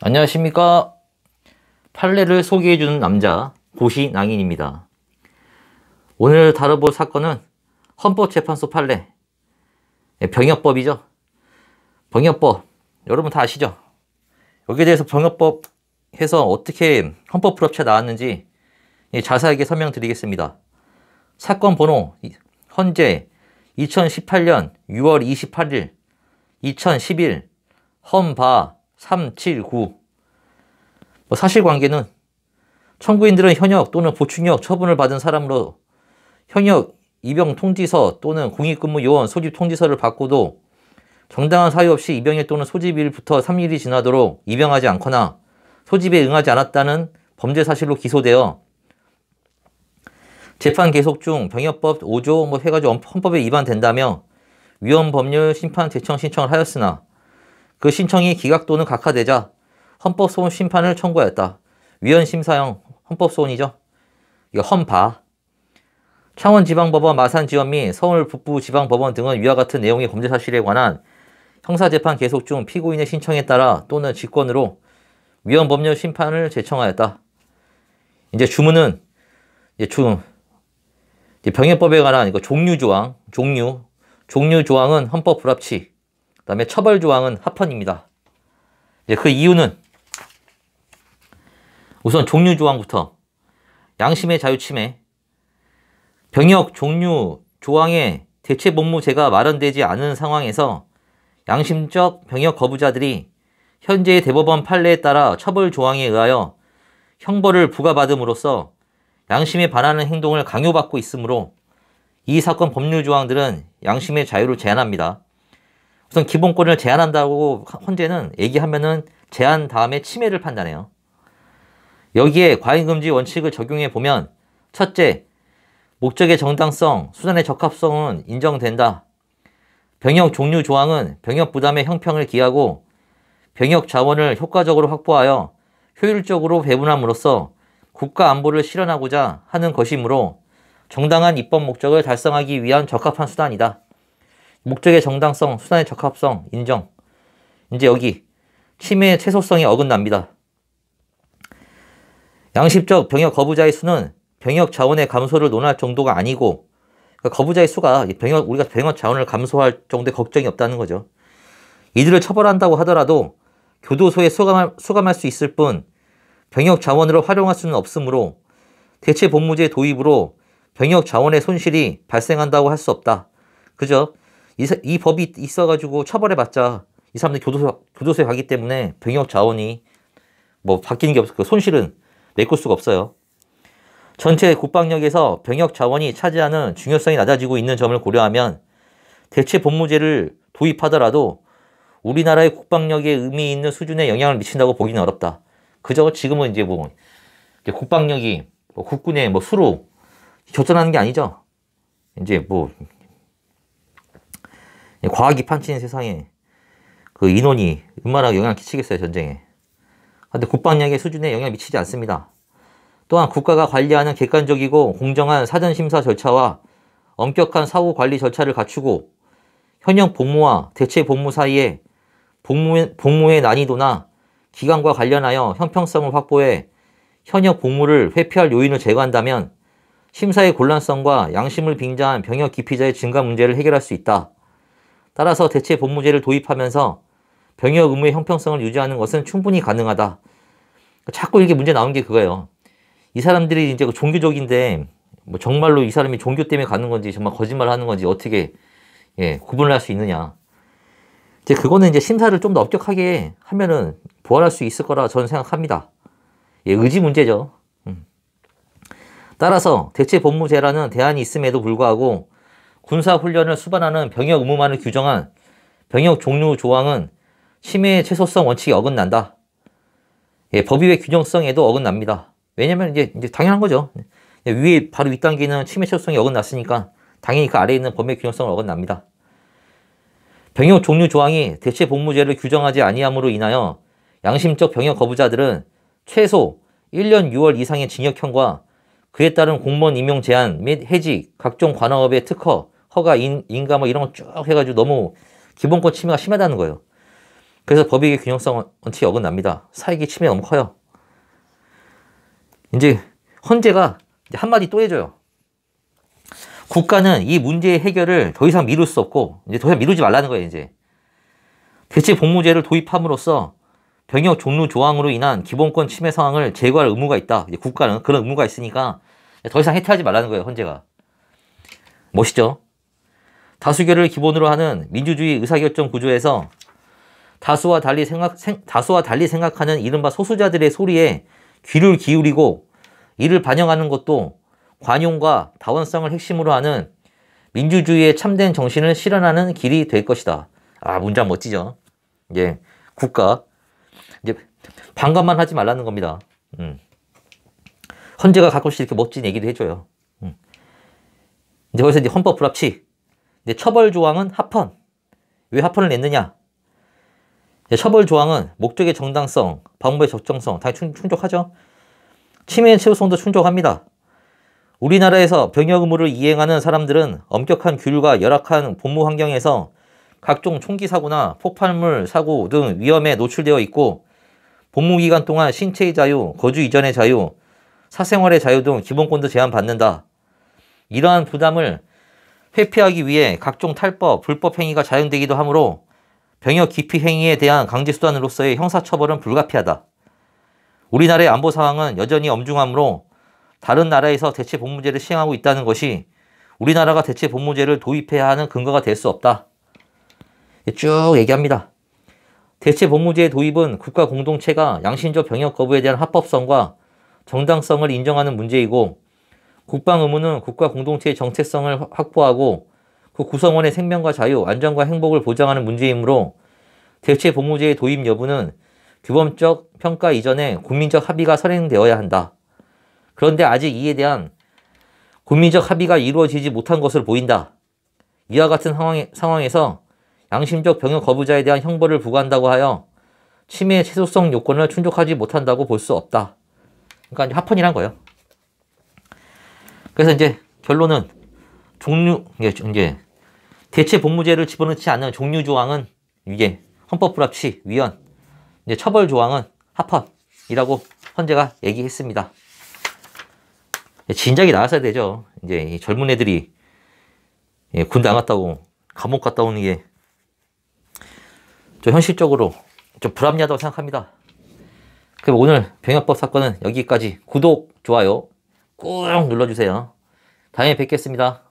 안녕하십니까. 판례를 소개해주는 남자 고시낭인입니다. 오늘 다뤄볼 사건은 헌법재판소 판례, 병역법이죠. 병역법 여러분 다 아시죠? 여기에 대해서 병역법 해서 어떻게 헌법 불합치가 나왔는지 자세하게 설명드리겠습니다. 사건 번호 현재 2018년 6월 28일 2011 헌바 379. 사실관계는 청구인들은 현역 또는 보충역 처분을 받은 사람으로 현역 입영 통지서 또는 공익근무요원 소집 통지서를 받고도 정당한 사유 없이 입영일 또는 소집일부터 3일이 지나도록 입영하지 않거나 소집에 응하지 않았다는 범죄 사실로 기소되어 재판 계속 중 병역법 5조 해가지고 헌법에 위반된다며 위헌법률 심판 대청 신청을 하였으나 그 신청이 기각 또는 각하되자 헌법소원 심판을 청구하였다. 위헌심사형 헌법소원이죠. 이거 헌바. 창원지방법원, 마산지원 및 서울 북부지방법원 등은 위와 같은 내용의 범죄 사실에 관한 형사재판 계속 중 피고인의 신청에 따라 또는 직권으로 위헌법률 심판을 제청하였다. 이제 주문은 병역법에 관한 종류조항, 종류조항은 헌법 불합치, 그 다음에 처벌조항은 합헌입니다. 이제 그 이유는 우선 종류조항부터 양심의 자유침해, 병역 종류 조항의 대체복무제가 마련되지 않은 상황에서 양심적 병역 거부자들이 현재의 대법원 판례에 따라 처벌조항에 의하여 형벌을 부과받음으로써 양심에 반하는 행동을 강요받고 있으므로 이 사건 법률조항들은 양심의 자유를 제한합니다. 우선 기본권을 제한한다고 헌재는 얘기하면은 제한 다음에 침해를 판단해요. 여기에 과잉금지 원칙을 적용해 보면 첫째, 목적의 정당성, 수단의 적합성은 인정된다. 병역 종류 조항은 병역 부담의 형평을 기하고 병역 자원을 효과적으로 확보하여 효율적으로 배분함으로써 국가 안보를 실현하고자 하는 것이므로 정당한 입법 목적을 달성하기 위한 적합한 수단이다. 목적의 정당성, 수단의 적합성, 인정. 이제 여기 침해의 최소성이 어긋납니다. 양심적 병역 거부자의 수는 병역 자원의 감소를 논할 정도가 아니고, 그러니까 거부자의 수가 우리가 병역 자원을 감소할 정도의 걱정이 없다는 거죠. 이들을 처벌한다고 하더라도 교도소에 수감할 수 있을 뿐 병역 자원으로 활용할 수는 없으므로 대체 복무제 도입으로 병역 자원의 손실이 발생한다고 할 수 없다. 그죠? 이 법이 있어가지고 처벌해봤자 이 사람들이 교도소에 가기 때문에 병역 자원이 바뀌는 게 없어. 그 손실은 메꿀 수가 없어요. 전체 국방력에서 병역 자원이 차지하는 중요성이 낮아지고 있는 점을 고려하면 대체 복무제를 도입하더라도 우리나라의 국방력에 의미 있는 수준의 영향을 미친다고 보기는 어렵다. 그저 지금은 이제 국방력이 국군의 수로 결전하는 게 아니죠. 이제 과학이 판치는 세상에 그 인원이 얼마나 영향을 끼치겠어요, 전쟁에. 근데 국방력의 수준에 영향을 미치지 않습니다. 또한 국가가 관리하는 객관적이고 공정한 사전심사 절차와 엄격한 사후관리 절차를 갖추고 현역 복무와 대체 복무 사이에 복무의 난이도나 기간과 관련하여 형평성을 확보해 현역 복무를 회피할 요인을 제거한다면 심사의 곤란성과 양심을 빙자한 병역 기피자의 증가 문제를 해결할 수 있다. 따라서 대체 복무제를 도입하면서 병역 의무의 형평성을 유지하는 것은 충분히 가능하다. 자꾸 이게 문제 나온 게 그거예요. 이 사람들이 이제 종교적인데 정말로 이 사람이 종교 때문에 가는 건지 정말 거짓말 하는 건지 어떻게 구분을 할 수 있느냐. 이제 그거는 이제 심사를 좀 더 엄격하게 하면은 보완할 수 있을 거라 저는 생각합니다. 의지 문제죠. 따라서 대체 복무제라는 대안이 있음에도 불구하고 군사훈련을 수반하는 병역 의무만을 규정한 병역 종류 조항은 침해의 최소성 원칙에 어긋난다. 법의의 균형성에도 어긋납니다. 왜냐면 이제 당연한 거죠. 위에 바로 윗단계는 침해 최소성이 어긋났으니까 당연히 그 아래에 있는 법의 균형성은 어긋납니다. 병역 종류 조항이 대체 복무제를 규정하지 아니함으로 인하여 양심적 병역 거부자들은 최소 1년 6월 이상의 징역형과 그에 따른 공무원 임용 제한 및 해직, 각종 관할업의 특허, 허가, 인가 이런 거 쭉 해가지고 너무 기본권 침해가 심하다는 거예요. 그래서 법익의 균형성 원칙이 어긋납니다. 사익의 침해 너무 커요. 이제 헌재가 한마디 또 해줘요. 국가는 이 문제의 해결을 더 이상 미룰 수 없고 이제 더 이상 미루지 말라는 거예요. 이제 대체복무제를 도입함으로써 병역 종류 조항으로 인한 기본권 침해 상황을 제거할 의무가 있다. 이제 국가는 그런 의무가 있으니까 더 이상 해태하지 말라는 거예요. 헌재가. 멋있죠? 다수결을 기본으로 하는 민주주의 의사결정 구조에서 다수와 달리 생각하는 이른바 소수자들의 소리에 귀를 기울이고 이를 반영하는 것도 관용과 다원성을 핵심으로 하는 민주주의의 참된 정신을 실현하는 길이 될 것이다. 아, 문장 멋지죠? 이제 국가 이제 반감만 하지 말라는 겁니다. 헌재가 가끔씩 이렇게 멋진 얘기도 해줘요. 이제 거기서 이제 헌법 불합치. 이제 처벌 조항은 합헌. 왜 합헌을 냈느냐? 처벌 조항은 목적의 정당성, 방법의 적정성 당연히 충족하죠. 침해의 최우성도 충족합니다. 우리나라에서 병역 의무를 이행하는 사람들은 엄격한 규율과 열악한 복무 환경에서 각종 총기 사고나 폭발물 사고 등 위험에 노출되어 있고 복무 기간 동안 신체의 자유, 거주 이전의 자유, 사생활의 자유 등 기본권도 제한받는다. 이러한 부담을 회피하기 위해 각종 탈법, 불법 행위가 자행되기도 하므로 병역 기피 행위에 대한 강제수단으로서의 형사처벌은 불가피하다. 우리나라의 안보 상황은 여전히 엄중하므로 다른 나라에서 대체복무제를 시행하고 있다는 것이 우리나라가 대체복무제를 도입해야 하는 근거가 될 수 없다. 쭉 얘기합니다. 대체복무제 도입은 국가 공동체가 양심적 병역 거부에 대한 합법성과 정당성을 인정하는 문제이고 국방 의무는 국가 공동체의 정체성을 확보하고 그 구성원의 생명과 자유, 안전과 행복을 보장하는 문제이므로 대체복무제의 도입 여부는 규범적 평가 이전에 국민적 합의가 선행되어야 한다. 그런데 아직 이에 대한 국민적 합의가 이루어지지 못한 것으로 보인다. 이와 같은 상황에서 양심적 병역 거부자에 대한 형벌을 부과한다고 하여 침해의 최소성 요건을 충족하지 못한다고 볼 수 없다. 그러니까 이제 합헌이란 거예요. 그래서 이제 결론은 이제 대체복무제를 집어넣지 않는 종류 조항은 이게 헌법 불합치 위헌, 이제 처벌 조항은 합헌이라고 헌재가 얘기했습니다. 진작에 나왔어야 되죠. 이제 이 젊은 애들이 군대 안 갔다고 감옥 갔다 오는 게 좀 현실적으로 좀 불합리하다고 생각합니다. 그럼 오늘 병역법 사건은 여기까지. 구독, 좋아요 꾹 눌러주세요. 다음에 뵙겠습니다.